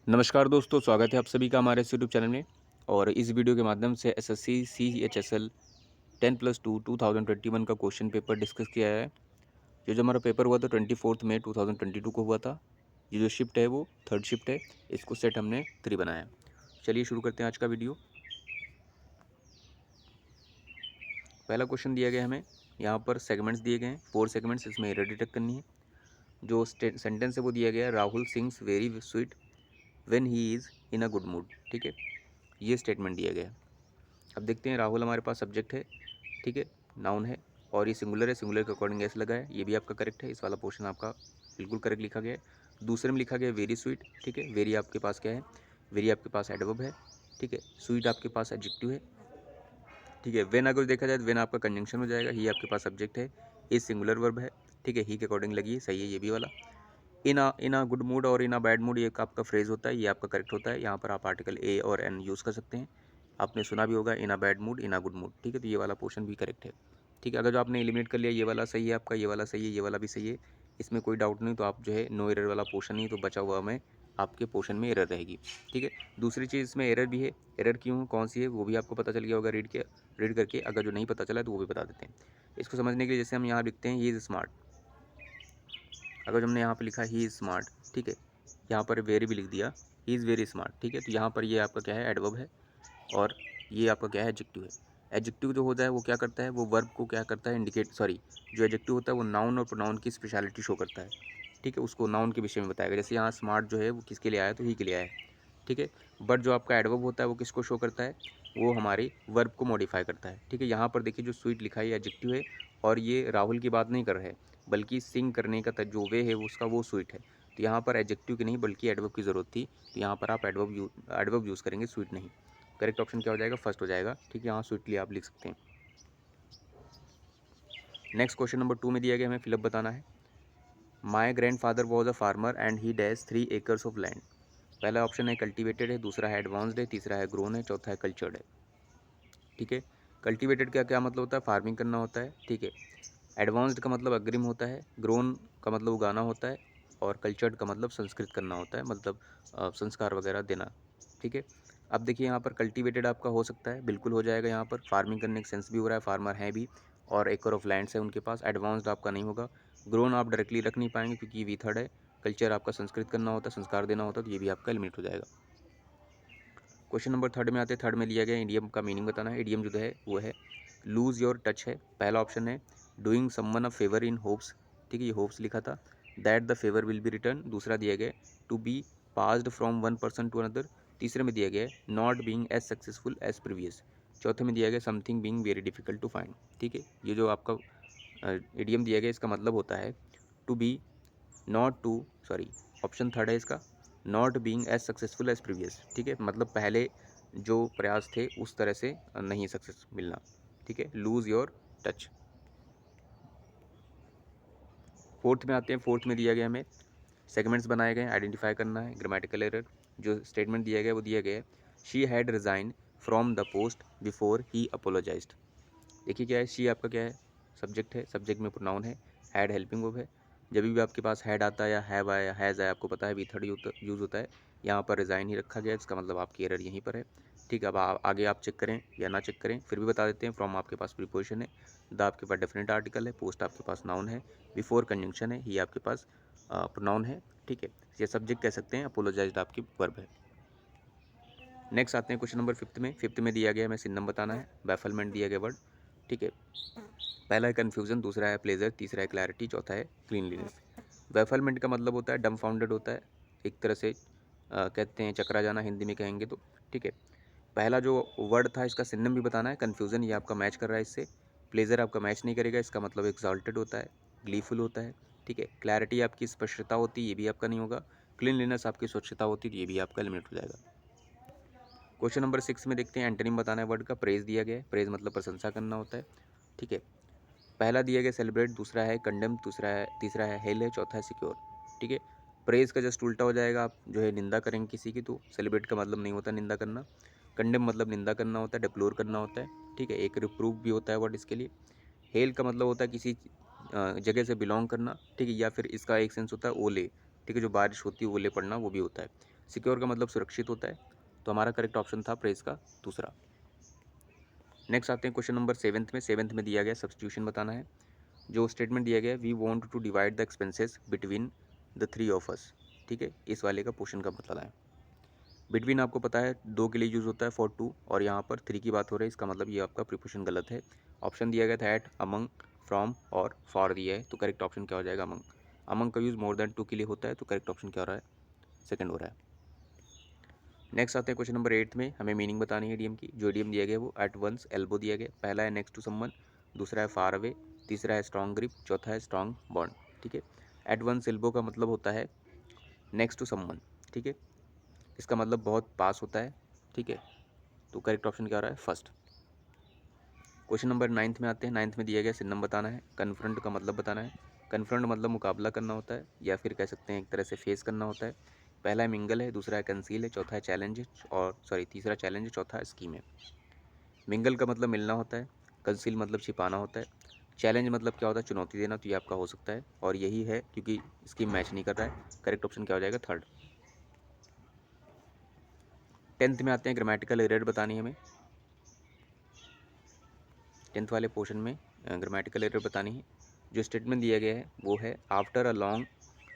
नमस्कार दोस्तों, स्वागत है आप सभी का हमारे इस यूट्यूब चैनल में। और इस वीडियो के माध्यम से एसएससी सीएचएसएल 10+2 2021 का क्वेश्चन पेपर डिस्कस किया है। ये जो हमारा पेपर हुआ था 24 मई 2022 को हुआ था। ये जो शिफ्ट है वो थर्ड शिफ्ट है। इसको सेट हमने 3 बनाया। चलिए शुरू करते हैं आज का वीडियो। पहला क्वेश्चन दिया गया हमें, यहाँ पर सेगमेंट्स दिए गए हैं, 4 सेगमेंट्स, इसमें एरर डिटेक्ट करनी है। जो सेंटेंस है वो दिया गया है, Rahul sings very sweet when he is in a good mood. ठीक है, ये स्टेटमेंट दिया गया है। अब देखते हैं, राहुल हमारे पास सब्जेक्ट है, ठीक है, नाउन है, और ये सिंगुलर है, सिंगुलर के अकॉर्डिंग एस लगा है, ये भी आपका करेक्ट है। इस वाला पोर्शन आपका बिल्कुल करेक्ट लिखा गया है। दूसरे में लिखा गया है वेरी स्वीट। ठीक है, वेरी आपके पास क्या है, वेरी आपके पास एडवर्ब है। ठीक है, स्वीट आपके पास एडजेक्टिव है। ठीक है, वेन अगर देखा जाए तो वेन आपका कंजंक्शन हो जाएगा। ही आपके पास सब्जेक्ट है, इज सिंगुलर वर्ब है। ठीक है, ही के अकॉर्डिंग लगी है, सही है ये भी वाला। इन अ गुड मूड और इन अ बैड मूड, ये एक आपका फ्रेज होता है, ये आपका करेक्ट होता है। यहाँ पर आप आर्टिकल ए और एन यूज़ कर सकते हैं। आपने सुना भी होगा, in a bad mood in a good mood. ठीक है, तो ये वाला पोर्शन भी करेक्ट है। ठीक है, अगर जो आपने एलिमिनेट कर लिया, ये वाला सही है आपका, ये वाला सही है, ये वाला भी सही है, इसमें कोई डाउट नहीं, तो आप जो है नो एरर वाला पोर्शन नहीं, तो बचा हुआ में आपके पोर्शन में एरर रहेगी। ठीक है, दूसरी चीज़ इसमें एरर भी है। एरर क्यों, कौन सी है, वो भी आपको पता चल गया होगा रीड करके। अगर जो नहीं पता चला तो वो भी बता देते हैं। इसको समझने के लिए जैसे हम यहाँ लिखते हैं, ही इज़ स्मार्ट। अगर हमने यहाँ पे लिखा ही इज़ स्मार्ट, ठीक है, यहाँ पर वेरी भी लिख दिया, ही इज़ वेरी स्मार्ट। ठीक है, तो यहाँ पर ये आपका क्या है, एडवर्ब है, और ये आपका क्या है, एडजेक्टिव है। एडजेक्टिव जो होता है वो क्या करता है, वो वर्ब को क्या करता है, इंडिकेट, सॉरी, जो एडजेक्टिव होता है वो नाउन और प्रोनाउन की स्पेशलिटी शो करता है। ठीक है, उसको नाउन के विषय में बताएगा। जैसे यहाँ स्मार्ट जो है वो किसके लिए आया है, तो ही के लिए आया है। ठीक है, बट जो आपका एडवर्ब होता है वो किसको शो करता है, वो हमारी वर्ब को मॉडिफाई करता है। ठीक है, यहाँ पर देखिए जो स्वीट लिखा है ये एडजेक्टिव है, और ये राहुल की बात नहीं कर रहा है, बल्कि सिंग करने का जो वे है वो उसका वो स्वीट है। तो यहाँ पर एडजेक्टिव की नहीं बल्कि एडवर्ब की ज़रूरत थी, तो यहाँ पर आप एडवर्ब यूज़ करेंगे, स्वीट नहीं। करेक्ट ऑप्शन क्या हो जाएगा, फर्स्ट हो जाएगा। ठीक है, यहाँ स्वीटली आप लिख सकते हैं। नेक्स्ट क्वेश्चन नंबर 2 में दिया गया, हमें फिलअप बताना है। My grand father was a farmer and he dash 3 acres of land. पहला ऑप्शन है कल्टिवेटेड है, दूसरा है एडवांस्ड है, तीसरा है ग्रोन है, चौथा है कल्चर्ड है। ठीक है, कल्टिवेटेड का क्या मतलब होता है, फार्मिंग करना होता है। ठीक है, एडवांस्ड का मतलब अग्रिम होता है, ग्रोन का मतलब उगाना होता है, और कल्चर्ड का मतलब संस्कृत करना होता है, मतलब संस्कार वगैरह देना। ठीक है, अब देखिए यहाँ पर कल्टिवेटेड आपका हो सकता है, बिल्कुल हो जाएगा। यहाँ पर फार्मिंग करने का सेंस भी हो रहा है, फार्मर है भी, और एकड़ ऑफ लैंड्स है उनके पास। एडवांस्ड आपका नहीं होगा। ग्रोन आप डायरेक्टली रख नहीं पाएंगे क्योंकि ये वी थर्ड है। कल्चर आपका संस्कृत करना होता है, संस्कार देना होता है, तो ये भी आपका एलिमिनेट हो जाएगा। क्वेश्चन नंबर थर्ड में आते हैं। थर्ड में लिया गया इडियम का मीनिंग बताना है। इडियम जो है वो है लूज़ योर टच है। पहला ऑप्शन है doing someone a favour in hopes. ठीक है, ये होप्स लिखा था, that the favour will be return. दूसरा दिया गया to be passed from one person to another. तीसरे में दिया गया है not being as successful as previous. चौथे में दिया गया something being very difficult to find. ठीक है, ये जो आपका इडियम दिया गया इसका मतलब होता है to be, not to, sorry, option third है इसका, not being as successful as previous. ठीक है, मतलब पहले जो प्रयास थे उस तरह से नहीं सक्सेस मिलना। ठीक है, लूज़ योर टच। फोर्थ में आते हैं। फोर्थ में दिया गया हमें सेगमेंट्स बनाए गए हैं, आइडेंटिफाई करना है ग्रामेटिकल एरर। जो स्टेटमेंट दिया गया वो दिया गया है she had resign from the post before he apologised. देखिए क्या है, शी आपका क्या है, सब्जेक्ट है, सब्जेक्ट में प्रोनाउन है, हैड हेल्पिंग वर्ब है। जब भी आपके पास हैड आता है या हैव आया, हैज़ आया, आपको पता है वी थर्ड यूज़ होता है। यहाँ पर रिज़ाइन ही रखा गया, इसका मतलब आपकी एरर यहीं पर है। ठीक है, अब आगे आप चेक करें या ना चेक करें फिर भी बता देते हैं। फ्रॉम आपके पास प्रीपोजिशन है, द आपके पास डेफिनेट आर्टिकल है, पोस्ट आपके पास नाउन है, बिफोर कंजंक्शन है, ही आपके पास प्रोनाउन है। ठीक है, ये सब्जेक्ट कह सकते हैं, अपोलोजाइज्ड आपकी वर्ब है। नेक्स्ट आते हैं क्वेश्चन नंबर फिफ्थ में। फिफ्थ में दिया गया हमें सिनम बताना है, बैफलमेंट दिया गया वर्ड। ठीक है, पहला है कन्फ्यूजन, दूसरा है प्लेजर, तीसरा है क्लैरिटी, चौथा है क्लीनलीनेस। बैफलमेंट का मतलब होता है डमफाउंडेड होता है, एक तरह से कहते हैं चकरा जाना हिंदी में कहेंगे तो। ठीक है, पहला जो वर्ड था इसका सिनम भी बताना है। कन्फ्यूजन ये आपका मैच कर रहा है इससे, प्लेजर आपका मैच नहीं करेगा, इसका मतलब एक्साल्टेड होता है, ग्लीफुल होता है। ठीक है, क्लैरिटी आपकी स्पष्टता होती है, ये भी आपका नहीं होगा। क्लीनलीनेस आपकी स्वच्छता होती है, तो ये भी आपका एलिमिनेट हो जाएगा। क्वेश्चन नंबर 6 में देखते हैं, एंटोनिम बताना है वर्ड का। प्रेज दिया गया है, प्रेज मतलब प्रशंसा करना होता है। ठीक है, पहला दिया गया सेलिब्रेट, दूसरा है कंडेम, तीसरा है हेल है, चौथा है सिक्योर। ठीक है, प्रेज का जस्ट उल्टा हो जाएगा, आप जो है निंदा करेंगे किसी की, तो सेलिब्रेट का मतलब नहीं होता निंदा करना। कंडेम मतलब निंदा करना होता है, डिप्लोर करना होता है। ठीक है, एक रिप्रूव भी होता है वर्ड इसके लिए। हेल का मतलब होता है किसी जगह से बिलोंग करना। ठीक है, या फिर इसका एक सेंस होता है ओले। ठीक है, जो बारिश होती है ओले पड़ना, वो भी होता है। सिक्योर का मतलब सुरक्षित होता है, तो हमारा करेक्ट ऑप्शन था प्रेस का दूसरा। नेक्स्ट आते हैं क्वेश्चन नंबर 7th में। 7th में दिया गया सब्स्टिट्यूशन बताना है। जो स्टेटमेंट दिया गया है, we want to divide the expenses between the three of us, ठीक है, इस वाले का पोर्शन का मतलब है। बिटवीन आपको पता है 2 के लिए यूज़ होता है, फॉर 2, और यहाँ पर 3 की बात हो रही है, इसका मतलब ये आपका प्रीपोजिशन गलत है। ऑप्शन दिया गया था एट, अमंग, फ्रॉम और फॉर दिया है, तो करेक्ट ऑप्शन क्या हो जाएगा, अमंग। अमंग का यूज़ मोर देन 2 के लिए होता है, तो करेक्ट ऑप्शन क्या हो रहा है, सेकंड हो रहा है। नेक्स्ट आते हैं क्वेश्चन नंबर 8 में। हमें मीनिंग बतानी है इडियम की। जो इडियम दिया गया है वो एट वंस एल्बो दिया गया। पहला है नेक्स्ट टू समवन, दूसरा है फार अवे, तीसरा है स्ट्रॉन्ग ग्रिप, चौथा है स्ट्रॉन्ग बॉन्ड, ठीक है। एट वंस एल्बो का मतलब होता है नेक्स्ट टू समवन, ठीक है, इसका मतलब बहुत पास होता है, ठीक है, तो करेक्ट ऑप्शन क्या हो रहा है, फर्स्ट। क्वेश्चन नंबर 9th में आते हैं। 9th में दिया गया सिनोनिम बताना है। कन्फ्रंट का मतलब बताना है। कन्फ्रंट मतलब मुकाबला करना होता है, या फिर कह सकते हैं एक तरह से फेस करना होता है। पहला है मिंगल है, दूसरा है कंसील है, चौथा है चैलेंज, और तीसरा चैलेंज, चौथा है स्कीम है। मिंगल का मतलब मिलना होता है, कंसील मतलब छिपाना होता है, चैलेंज मतलब क्या होता है, चुनौती देना, तो ये आपका हो सकता है, और यही है क्योंकि स्कीम मैच नहीं कर रहा है। करेक्ट ऑप्शन क्या हो जाएगा, थर्ड। 10th में आते हैं। ग्रामेटिकल एरर बतानी है हमें। 10th वाले पोर्शन में ग्रामेटिकल एरर बतानी है। जो स्टेटमेंट दिया गया है वो है after a long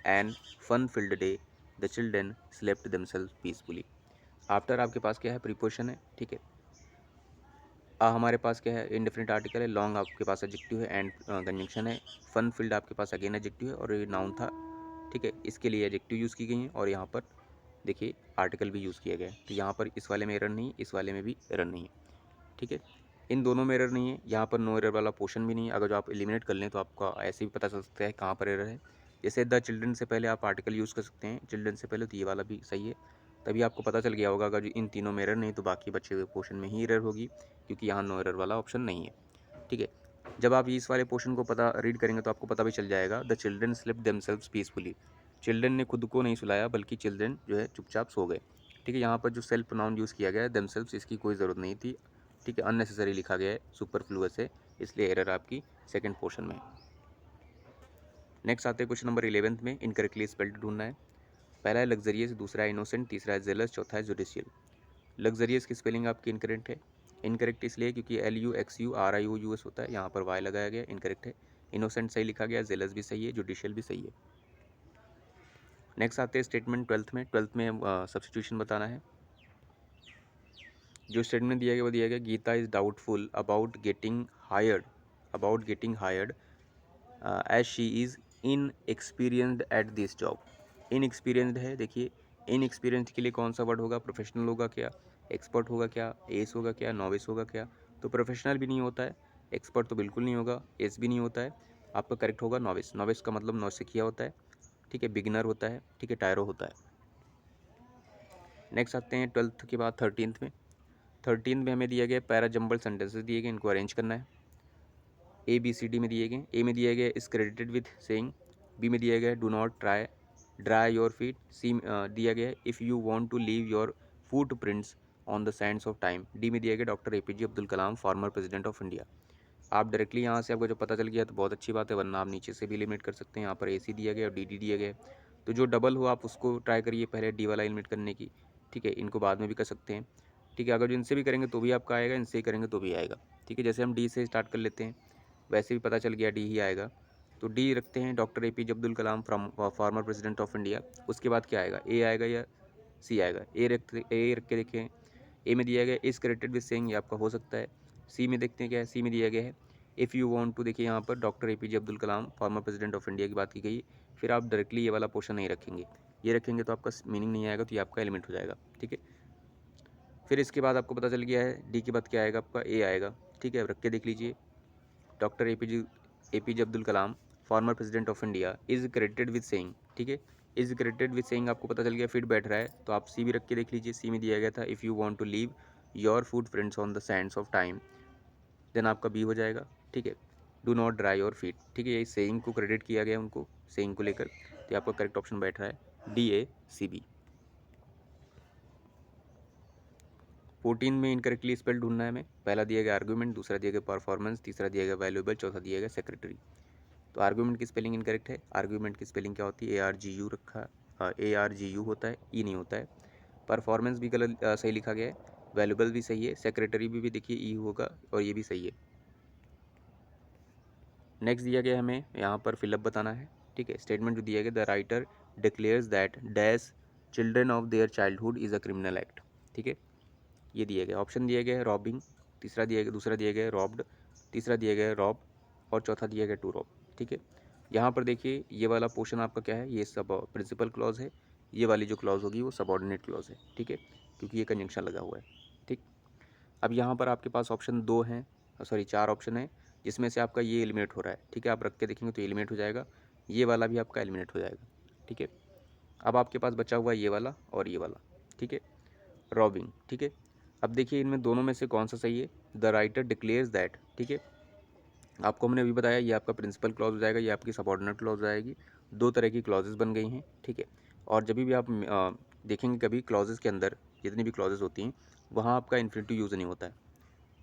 and fun filled day the children slept themselves peacefully. After आपके पास क्या है, प्रीपोजिशन है, ठीक है। हमारे पास क्या है, इंडेफिनिट आर्टिकल है। लॉन्ग आपके पास एडजेक्टिव है, एंड कंजंक्शन है। फन फील्ड आपके पास अगेन एडजेक्टिव है, और ये नाउन था, ठीक है, इसके लिए एडजेक्टिव यूज़ की गई हैं, और यहाँ पर देखिए आर्टिकल भी यूज़ किया गया है। तो यहाँ पर इस वाले में एरर नहीं है, इस वाले में भी एरर नहीं है, ठीक है। इन दोनों में एरर नहीं है। यहाँ पर नो एरर वाला पोर्शन भी नहीं है। अगर जो आप एलिमिनेट कर लें तो आपका ऐसे भी पता चल सकता है कहाँ पर एरर है। जैसे द चिल्ड्रन से पहले आप आर्टिकल यूज़ कर सकते हैं, चिल्ड्रन से पहले, तो ये वाला भी सही है। तभी आपको पता चल गया होगा अगर जो इन तीनों में एरर नहीं तो बाकी बचे हुए पोर्शन में ही एरर होगी, क्योंकि यहाँ नो एरर वाला ऑप्शन नहीं है, ठीक है। जब आप इस वाले पोर्शन को पता रीड करेंगे तो आपको पता भी चल जाएगा। The children slip themselves peacefully. Children ने खुद को नहीं सुलाया, बल्कि चिल्ड्रन जो है चुपचाप सो गए, ठीक है। यहाँ पर जो सेल्फ प्रोनाउन यूज़ किया गया है देमसेल्व्स, इसकी कोई ज़रूरत नहीं थी, ठीक है, अननेसेसरी लिखा गया है, सुपरफ्लुअस है, इसलिए एरर आपकी सेकंड पोर्शन में है। नेक्स्ट आते हैं क्वेश्चन नंबर 11th में। इनकरेक्टली स्पेल्ड ढूंढना है। पहला है लग्जरियस, दूसरा है इनोसेंट, तीसरा है जेलस, चौथा है जुडिशियल। लग्जरियस की स्पेलिंग आपकी इनकरेक्ट है। इनकरेक्ट इसलिए क्योंकि LUXURIOUS होता है, यहाँ पर वाई लगाया गया, इनकरेक्ट है। इनोसेंट सही लिखा गया, जेलस भी सही है, जुडिशियल भी सही है। नेक्स्ट आते हैं स्टेटमेंट 12th में। 12th में सब्स्टिट्यूशन बताना है। जो स्टेटमेंट दिया गया वो दिया गया, Geeta is doubtful about getting hired as she is inexperienced at this job. Inexperienced है, देखिए इनएक्सपीरियंस्ड के लिए कौन सा वर्ड होगा, प्रोफेशनल होगा क्या, एक्सपर्ट होगा क्या, एस होगा क्या, नॉविस होगा क्या, तो प्रोफेशनल भी नहीं होता है, एक्सपर्ट तो बिल्कुल नहीं होगा, एस भी नहीं होता है, आपका करेक्ट होगा नॉविस। नॉविस का मतलब नौसिखिया होता है, ठीक है, बिगिनर होता है, ठीक है, टायरो होता है। नेक्स्ट आते हैं 12th के बाद 13th में। 13th में हमें दिया गया पैरा जंबल सेंटेंसेस दिए गए, इनको अरेंज करना है। ABCD में दिए गए। ए में दिया गया is credited with saying, B में दिया गया do not dry your feet, C दिया गया if you want to leave your foot prints on the sands of time, D में दिया गया doctor APJ Abdul Kalam former president of India. आप directly यहाँ से आपको जो पता चल गया तो बहुत अच्छी बात है, वरना आप नीचे से भी एलिमिनेट कर सकते हैं। यहाँ पर AC दिया गया और DD दिया गया, तो जो डबल हो आप उसको ट्राई करिए पहले डी वाला एलिमिनेट करने की, ठीक है, इनको बाद में भी कर सकते हैं, ठीक है। अगर जो इनसे भी करेंगे तो भी आपका आएगा, इनसे ही करेंगे तो भी आएगा, ठीक है। जैसे हम डी से स्टार्ट कर लेते हैं, वैसे भी पता चल गया डी ही आएगा, तो डी रखते हैं, doctor APJ Abdul Kalam from farmer president of India. उसके बाद क्या आएगा, ए आएगा या सी आएगा, ए रख के देखें। ए में दिया गया इज़ करेक्टेड विद सेइंग, ये आपका हो सकता है। सी में देखते हैं क्या है, सी में दिया गया है इफ़ यू वांट टू, देखिए यहाँ पर doctor APJ Abdul Kalam former president of India की बात की गई, फिर आप डायरेक्टली ये वाला पोर्शन नहीं रखेंगे, ये रखेंगे तो आपका मीनिंग नहीं आएगा, तो ये आपका एलिमेंट हो जाएगा, ठीक है। फिर इसके बाद आपको पता चल गया है डी के बाद क्या आएगा, आपका ए आएगा, ठीक है, रख के देख लीजिए। Doctor APJ Abdul Kalam former president of India is credited with saying, ठीक है, इज़ क्रेडिटेड विद सेइंग आपको पता चल गया, फिट बैठ रहा है, तो आप सी भी रख के देख लीजिए। सी में दिया गया था if you want to leave your foot prints on the sands of time, then आपका बी हो जाएगा, ठीक है, do not dry your feet, ठीक है, ये सेइंग को क्रेडिट किया गया उनको, सेइंग को लेकर, तो आपका करेक्ट ऑप्शन बैठ रहा है DACB। 14 में इनकरेक्टली स्पेल ढूंढना है हमें। पहला दिया गया आर्गूमेंट, दूसरा दिया गया परफॉर्मेंस, तीसरा दिया गया वैल्यूएबल, चौथा दिया गया सेक्रेटरी। तो आर्गूमेंट की स्पेलिंग इनकरेक्ट है। आर्गूमेंट की स्पेलिंग क्या होती है, ARGU रखा, ARGU होता है, ई नहीं होता है। परफॉर्मेंस भी गलत सही लिखा गया है, वैल्यूबल भी सही है, सेक्रेटरी भी देखिए ई होगा और ये भी सही है। नेक्स्ट दिया गया हमें यहाँ पर फिलअप बताना है, ठीक है। स्टेटमेंट जो दिया गया, the writer declares that dash children of their childhood is a criminal act, ठीक है। ये दिया गया, ऑप्शन दिया गया है रॉबिंग, तीसरा दिया गया, दूसरा दिया गया है रॉब्ड, तीसरा दिया गया है रॉब और चौथा दिया गया टू रॉब, ठीक है। यहाँ पर देखिए ये वाला पोर्शन आपका क्या है, ये सब प्रिंसिपल क्लॉज है, ये वाली जो क्लॉज होगी वो सबऑर्डिनेट क्लॉज है, ठीक है, क्योंकि ये कंजंक्शन लगा हुआ है, ठीक। अब यहाँ पर आपके पास ऑप्शन 2 हैं, सॉरी 4 ऑप्शन है, जिसमें से आपका ये एलिमिनेट हो रहा है, ठीक है। आप रख के देखेंगे तो एलिमिनेट हो जाएगा, ये वाला भी आपका एलिमिनेट हो जाएगा, ठीक है। अब आपके पास बचा हुआ है ये वाला और ये वाला, ठीक है, रॉबिंग, ठीक है। अब देखिए इनमें दोनों में से कौन सा सही है, द राइटर डिक्लेयर्स दैट, ठीक है। आपको हमने अभी बताया ये आपका प्रिंसिपल क्लॉज हो जाएगा, ये आपकी सबऑर्डिनेट क्लॉज हो जाएगी, दो तरह की क्लॉजेस बन गई हैं, ठीक है। और जब भी आप देखेंगे कभी क्लॉजेस के अंदर जितनी भी क्लॉजेस होती हैं वहाँ आपका इन्फिनिटिव यूज़ नहीं होता है,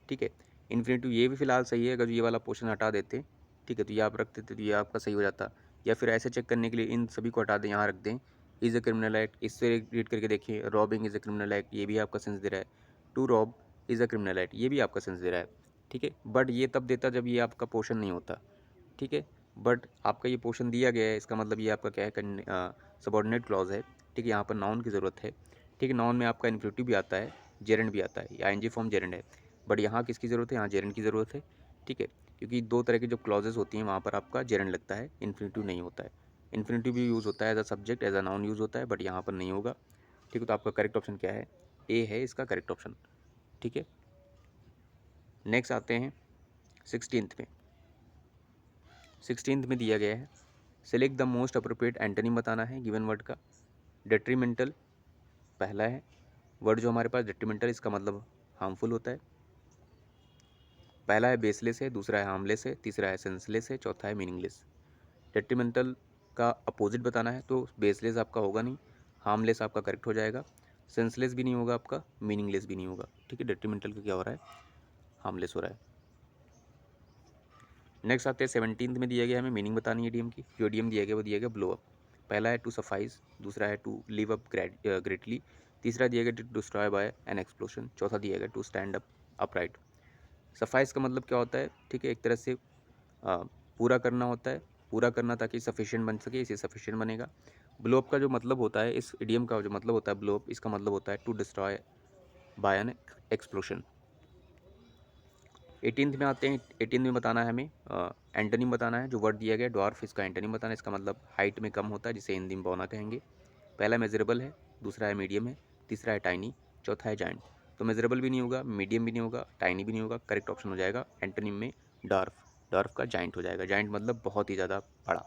ठीक है। इन्फिनिटिव ये भी फिलहाल सही है, अगर ये वाला पोर्शन हटा देते, ठीक है, तो ये आप रख देते तो ये आपका सही हो जाता, या फिर ऐसे चेक करने के लिए इन सभी को हटा दें, यहाँ रख दें, इज़ अ क्रिमिनल एक्ट, इससे रीड करके देखिए, robbing is a criminal act, ये भी आपका सेंस दे रहा है, to rob is a criminal act, ये भी आपका सेंस दे रहा है, ठीक है। बट ये तब देता जब ये आपका पोर्शन नहीं होता, ठीक है। बट आपका ये पोर्शन दिया गया है, इसका मतलब ये आपका क्या है, सबऑर्डिनेट क्लॉज है, ठीक है। यहाँ पर नाउन की ज़रूरत है, ठीक है। नाउन में आपका इन्फिनिटिव भी आता है, जेरेंड भी आता है, आईएनजी फॉर्म जेरेंड है, बट यहाँ किसकी ज़रूरत है, यहाँ जेरेंड की ज़रूरत है, ठीक है। क्योंकि दो तरह की जो क्लॉजेस होती हैं वहाँ पर आपका जेरेंड लगता है, इन्फिनिटिव नहीं होता है। इन्फिनिटिव भी यूज़ होता है as a subject, as a noun use होता है, बट यहाँ पर नहीं होगा, ठीक है। तो आपका करेक्ट ऑप्शन क्या है, ए है इसका करेक्ट ऑप्शन, ठीक है। नेक्स्ट आते हैं 16th में। 16th में दिया गया है, select the most appropriate antonym बताना है गिवन वर्ड का। डेट्रीमेंटल पहला है वर्ड जो हमारे पास, डेट्रीमेंटल इसका मतलब हार्मफुल होता है। पहला है बेसलेस है, दूसरा है हार्मलेस है, तीसरा है सेंसलेस है, चौथा है मीनिंगलेस। डेट्रीमेंटल का अपोजिट बताना है, तो बेसलेस आपका होगा नहीं, हार्मलेस आपका करेक्ट हो जाएगा, सेंसलेस भी नहीं होगा आपका, मीनिंगलेस भी नहीं होगा, ठीक है। डेट्रीमेंटल का क्या हो रहा है, हार्मलेस हो रहा है। नेक्स्ट आते हैं 17th में दिया गया हमें मीनिंग बतानी है इडियम की, जो इडियम दिया गया वो दिया गया ब्लो अप। पहला है टू सफाइस, दूसरा है टू लिव अप ग्रेटली, तीसरा दिया गया to destroy by an explosion, चौथा दिया गया to stand up upright. Suffice का मतलब क्या होता है, ठीक है, एक तरह से पूरा करना होता है, पूरा करना ताकि सफिशिएंट बन सके, इसे सफिशिएंट बनेगा। ब्लो अप का जो मतलब होता है, इस इडियम का जो मतलब होता है ब्लो अप, इसका मतलब होता है to destroy by an explosion. 18th में आते हैं, 18th में बताना है हमें एंटोनिम बताना है, जो वर्ड दिया गया ड्वार्फ, इसका एंटोनिम बताना है, इसका मतलब हाइट में कम होता है, जिसे हिंदी में बौना कहेंगे। पहला मेजरेबल है, दूसरा है मीडियम है, तीसरा है टाइनी, चौथा है जाइंट। तो मेजरेबल भी नहीं होगा, मीडियम भी नहीं होगा, टाइनी भी नहीं होगा, करेक्ट ऑप्शन हो जाएगा एंटोनिम में डार्फ, डार्फ का जाइंट हो जाएगा, जाइंट मतलब बहुत ही ज़्यादा बड़ा।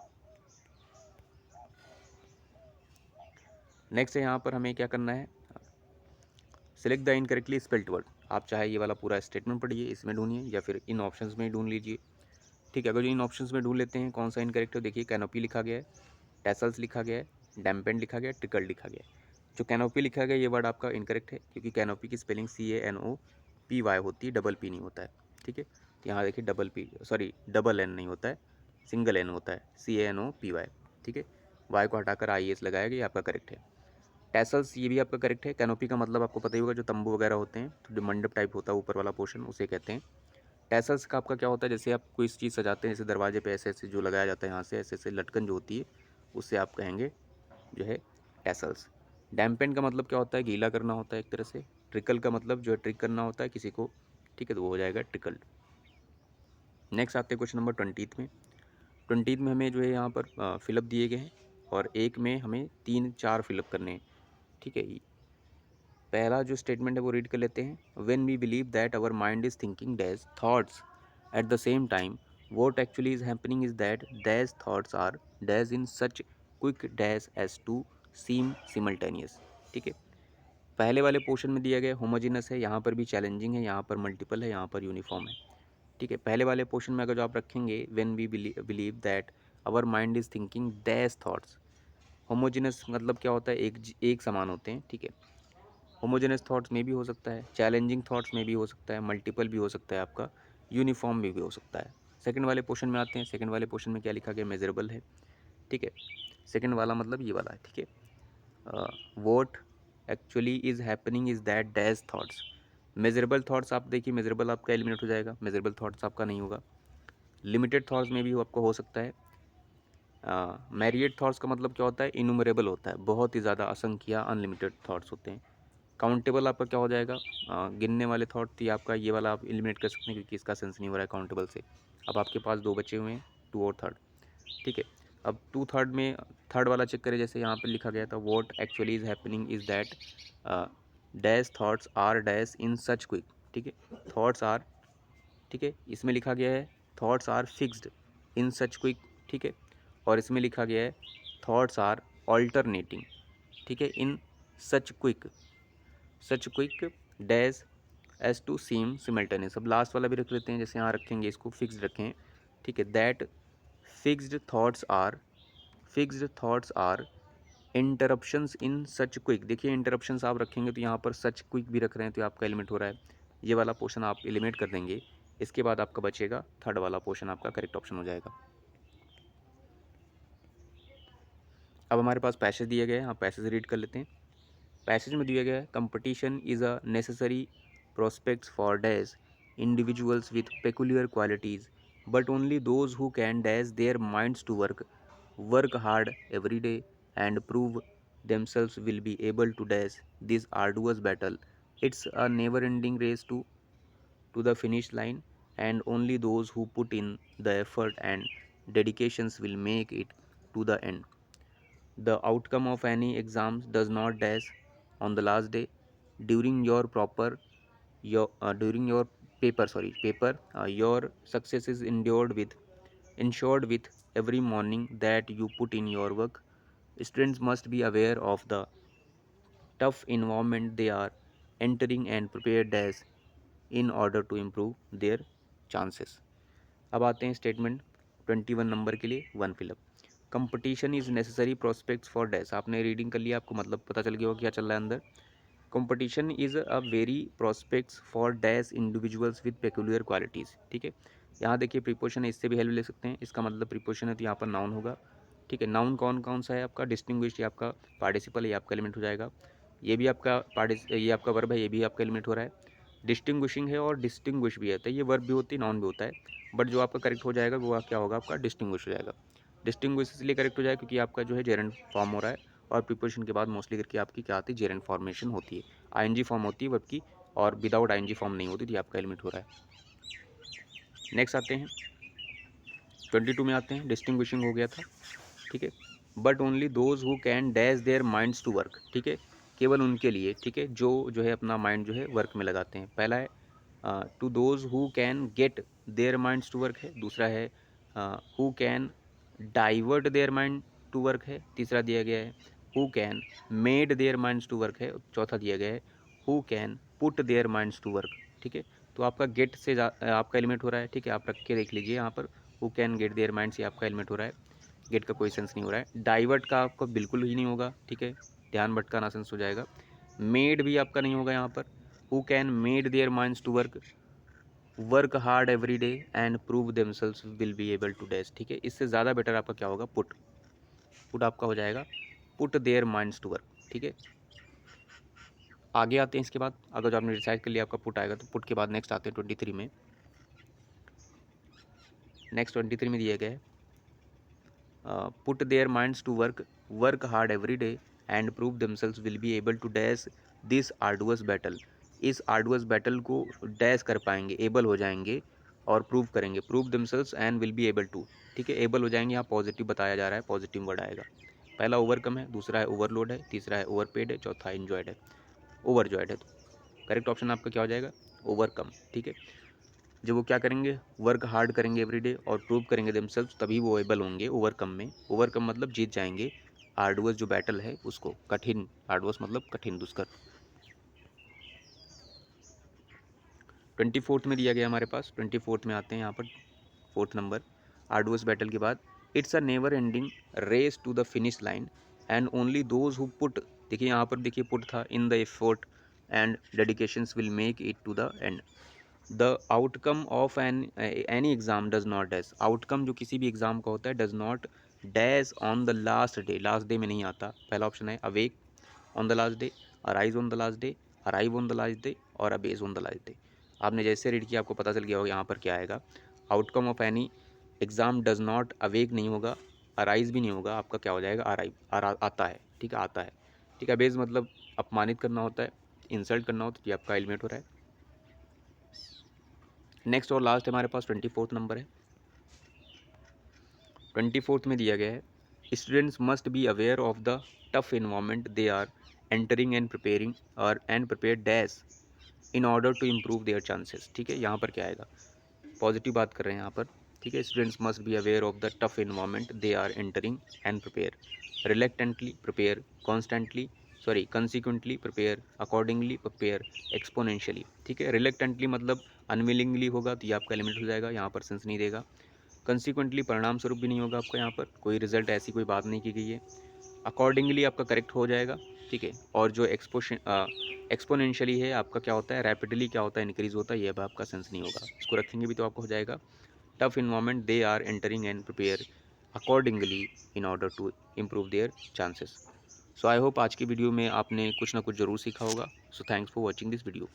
नेक्स्ट है यहाँ पर हमें क्या करना है, select the incorrectly spelled word. आप चाहे ये वाला पूरा स्टेटमेंट पढ़िए, इसमें ढूंढिए, या फिर इन ऑप्शंस में ढूंढ लीजिए, ठीक है। अगर जो इन ऑप्शंस में ढूंढ लेते हैं कौन सा इनकरेक्ट है, देखिए कैनोपी लिखा गया है, टैसल्स लिखा गया है, डैम्पेंड लिखा गया है, ट्रिकल्ड लिखा गया है। जो कैनोपी लिखा गया ये वर्ड आपका इनकरेक्ट है, क्योंकि कैनोपी की स्पेलिंग CANOPY होती है, डबल पी नहीं होता है, ठीक है। तो यहाँ देखिए double P, sorry double N नहीं होता है, सिंगल एन होता है, CANOPY, ठीक है। वाई को हटाकर IES लगाया गया, ये आपका करेक्ट है। टैसल्स ये भी आपका करेक्ट है। कैनोपी का मतलब आपको पता ही होगा, जो तंबू वगैरह होते हैं, तो जो मंडप टाइप होता है ऊपर वाला पोर्शन, उसे कहते हैं। टैसल्स का आपका क्या होता है, जैसे आप कोई चीज़ सजाते हैं, जैसे दरवाजे पे ऐसे ऐसे जो लगाया जाता है, यहाँ से ऐसे ऐसे लटकन जो होती है, उससे आप कहेंगे जो है टैसल्स। डैम्पेन का मतलब क्या होता है, गीला करना होता है एक तरह से। ट्रिकल का मतलब जो है ट्रिक करना होता है किसी को, ठीक है, तो वो हो जाएगा ट्रिकल्ड। नेक्स्ट आते हैं क्वेश्चन नंबर 20th में। 20th में हमें जो है यहाँ पर फिलअप दिए गए हैं, और एक में हमें 3-4 फिलअप करने हैं, ठीक है। पहला जो स्टेटमेंट है वो रीड कर लेते हैं, when we believe that our mind is thinking dash thoughts at the same time, what actually is happening is that dash thoughts are dash in such quick dash as to seem simultaneous, ठीक है। पहले वाले portion में दिया गया homogeneous है, यहाँ पर भी चैलेंजिंग है, यहाँ पर मल्टीपल है, यहाँ पर यूनिफॉर्म है, ठीक है। पहले वाले पोर्शन में अगर जो आप रखेंगे, when we believe that our mind is thinking dash thoughts, homogeneous मतलब क्या होता है, एक समान होते हैं, ठीक है। होमोजेनस थॉट्स में भी हो सकता है, चैलेंजिंग थॉट्स में भी हो सकता है, मल्टीपल भी हो सकता है आपका, यूनिफॉर्म भी हो सकता है। सेकंड वाले पोर्शन में आते हैं, सेकंड वाले पोर्शन में क्या लिखा गया, मेजरेबल है, ठीक है। सेकंड वाला मतलब ये वाला है, ठीक है। Vote actually is happening is that dash thoughts. Measurable thoughts आप देखिए, मेजरेबल आपका एलिमिनेट हो जाएगा, मेजरेबल थाट्स आपका नहीं होगा। लिमिटेड थाट्स में भी आपको हो सकता है। मैरिएड थाट्स का मतलब क्या होता है, इनुमरेबल होता है, बहुत ही ज़्यादा असंख्य अनलिमिटेड थाट्स होते हैं। काउंटेबल आपका क्या हो जाएगा, गिनने वाले थॉट थी आपका, ये वाला आप एलिमिनेट कर सकते हैं क्योंकि इसका सेंस नहीं हो रहा है काउंटेबल से। अब आपके पास दो बचे हुए हैं, टू और थर्ड, ठीक है। अब टू थर्ड में थर्ड वाला चेक करें, जैसे यहाँ पर लिखा गया था what actually is happening is that dash thoughts are dash in such quick, ठीक है। थाट्स आर, ठीक है, इसमें लिखा गया है thoughts are fixed in such quick, ठीक है। और इसमें लिखा गया है थाट्स आर ऑल्टरनेटिंग, ठीक है, in such quick dash as to seem simultaneous. अब लास्ट वाला भी रख लेते हैं, जैसे यहाँ रखेंगे इसको फिक्स्ड रखें, ठीक है। That fixed thoughts are interruptions in such quick. देखिए इंटरप्शंस आप रखेंगे तो यहाँ पर सच क्विक भी रख रहे हैं तो आपका एलिमेंट हो रहा है। ये वाला पोर्शन आप एलिमिनेट कर देंगे, इसके बाद आपका बचेगा थर्ड वाला पोर्शन, आपका करेक्ट ऑप्शन हो जाएगा। अब हमारे पास पैसेज दिए गए हैं, आप पैसेज रीड कर लेते हैं। पैसेज में दिया गया है competition is a necessary prospects for dash individuals with peculiar qualities but only those who can dash their minds to work hard every day and prove themselves will be able to dash this arduous battle. It's a never-ending race to the finish line, and only those who put in the effort and dedications will make it to the end. The outcome of any exam does not dash on the last day. During your proper during your paper, your success is ensured with every morning that you put in your work. Students must be aware of the tough environment they are entering and prepare dash in order to improve their chances. अब आते हैं statement 21 number के लिए, one fill up. Competition is necessary prospects for dash, आपने reading कर लिया, आपको मतलब पता चल गया होगा क्या चल रहा है अंदर। Competition is a very prospects for dash individuals with peculiar qualities, ठीक है। यहाँ देखिए प्रीपोजिशन है, इससे भी हेल्प ले सकते हैं, इसका मतलब प्रीपोजिशन है तो यहाँ पर नाउन होगा, ठीक है। नाउन कौन कौन सा है आपका, डिस्टिंग्विश्ड, ये आपका पार्टिसिपल है, ये आपका एलिमेंट हो जाएगा। ये भी आपका ये आपका वर्ब है, ये भी आपका एलिमेंट हो रहा है। डिस्टिंग्विशिंग है और डिस्टिंग्विश भी है, तो ये वर्ब भी होती है, नाउन भी होता है, बट जो आपका करेक्ट हो जाएगा वो क्या होगा, आपका डिस्टिंग्विश हो जाएगा। डिस्टिंग्विश इसलिए करेक्ट हो जाएगा क्योंकि आपका जो है जेरेंट फॉर्म हो रहा है, और प्रीपोजिशन के बाद मोस्टली करके आपकी क्या आती है, जेरेंट फॉर्मेशन होती है, आईएनजी फॉर्म होती है वर्ब की, और विदाउट आईएनजी फॉर्म नहीं होती, तो आपका एलिमेंट हो रहा है। नेक्स्ट आते हैं 22 में आते हैं, डिस्टिंग्विशिंग हो गया था, ठीक है। But only those who can dash their minds to work, ठीक है, केवल उनके लिए, ठीक है, जो है अपना माइंड जो है वर्क में लगाते हैं। पहला है to those who can get their minds to work है, दूसरा है who can divert their mind to work है, तीसरा दिया गया है who can made their minds to work है, चौथा दिया गया है who can put their minds to work, ठीक है। तो आपका गेट से आपका एलिमेंट हो रहा है, ठीक है, आप रख के देख लीजिए यहाँ पर, who can get their mind से आपका एलिमेंट हो रहा है, गेट का कोई सेंस नहीं हो रहा है। डाइवर्ट का आपका बिल्कुल ही नहीं होगा, ठीक है, ध्यान भटकाना सेंस हो जाएगा। मेड भी आपका नहीं होगा यहाँ पर, who can made their minds to work hard every day and prove themselves will be able to dash, ठीक है। इससे ज़्यादा बेटर आपका क्या होगा, पुट आपका हो जाएगा put their minds to work, ठीक है। आगे आते हैं इसके बाद, अगर जो आपने डिसाइड कर लिया आपका पुट आएगा, तो पुट के बाद नेक्स्ट आते हैं 23 में। नेक्स्ट 23 में दिया गया है put their minds to work hard every day and prove themselves will be able to dash this arduous battle. इस आर्डुअस बैटल को डैश कर पाएंगे, एबल हो जाएंगे और प्रूव करेंगे, prove themselves and will be able to, ठीक है। एबल हो जाएंगे, यहाँ पॉजिटिव बताया जा रहा है, पॉजिटिव वर्ड आएगा। पहला ओवरकम है, दूसरा है ओवरलोड है, तीसरा है ओवरपेड है, चौथा इंजॉयड है, ओवरजॉयड है। तो करेक्ट ऑप्शन आपका क्या हो जाएगा, ओवरकम, ठीक है। जब वो क्या करेंगे, वर्क हार्ड करेंगे एवरीडे और प्रूव करेंगे देमसेल्व्स, तभी वो एबल होंगे ओवरकम में। ओवरकम मतलब जीत जाएंगे आर्डुअस जो बैटल है उसको, कठिन, आर्डुअस मतलब कठिन, दुष्कर। 24 में दिया गया हमारे पास, 24 में आते हैं यहाँ पर, फोर्थ नंबर आर्डुअस बैटल के बाद, it's a never ending race to the finish line and only those who put, देखिए यहाँ पर देखिए पुट था, in the effort and dedications will make it to the end. The outcome of any exam does not dash, outcome जो किसी भी exam का होता है does not dash on the last day, last day में नहीं आता। पहला ऑप्शन है awake, on the last day, arise on the last day, arrive on the last day और abase on the last day. आपने जैसे रीड किया आपको पता चल गया होगा यहाँ पर क्या आएगा। Outcome of any exam does not awake नहीं होगा, अराइज भी नहीं होगा, आपका क्या हो जाएगा अराइव, आता है, ठीक है, आता है, ठीक है। अबेज मतलब अपमानित करना होता है, इंसल्ट करना होता है, ये आपका एलिमेंट हो रहा है। नेक्स्ट और लास्ट हमारे पास 24th नंबर है। 24th में दिया गया है students must be aware of the tough environment they are entering and preparing और and prepare dash in order to improve their chances, ठीक है। यहाँ पर क्या आएगा, पॉजिटिव बात कर रहे हैं यहाँ पर, ठीक है। Students must be aware of the tough environment they are entering and prepare, reluctantly prepare, constantly consequently prepare, accordingly prepare, exponentially, ठीक है। रिलेक्टेंटली मतलब अनविलिंगली होगा तो ये आपका एलिमेंट हो जाएगा, यहाँ पर सेंस नहीं देगा। कंसिक्वेंटली परिणाम स्वरूप भी नहीं होगा आपका, यहाँ पर कोई रिजल्ट ऐसी कोई बात नहीं की गई है। अकॉर्डिंगली आपका करेक्ट हो जाएगा, ठीक है। और जो एक्सपोनेंशियली है आपका क्या होता है, रैपिडली क्या होता है, इंक्रीज होता है, ये अब आपका सेंस नहीं होगा, इसको रखेंगे भी तो आपको हो जाएगा। Tough environment they are entering and prepare accordingly in order to improve their chances. So I hope आज की वीडियो में आपने कुछ ना कुछ ज़रूर सीखा होगा। So thanks for watching this video.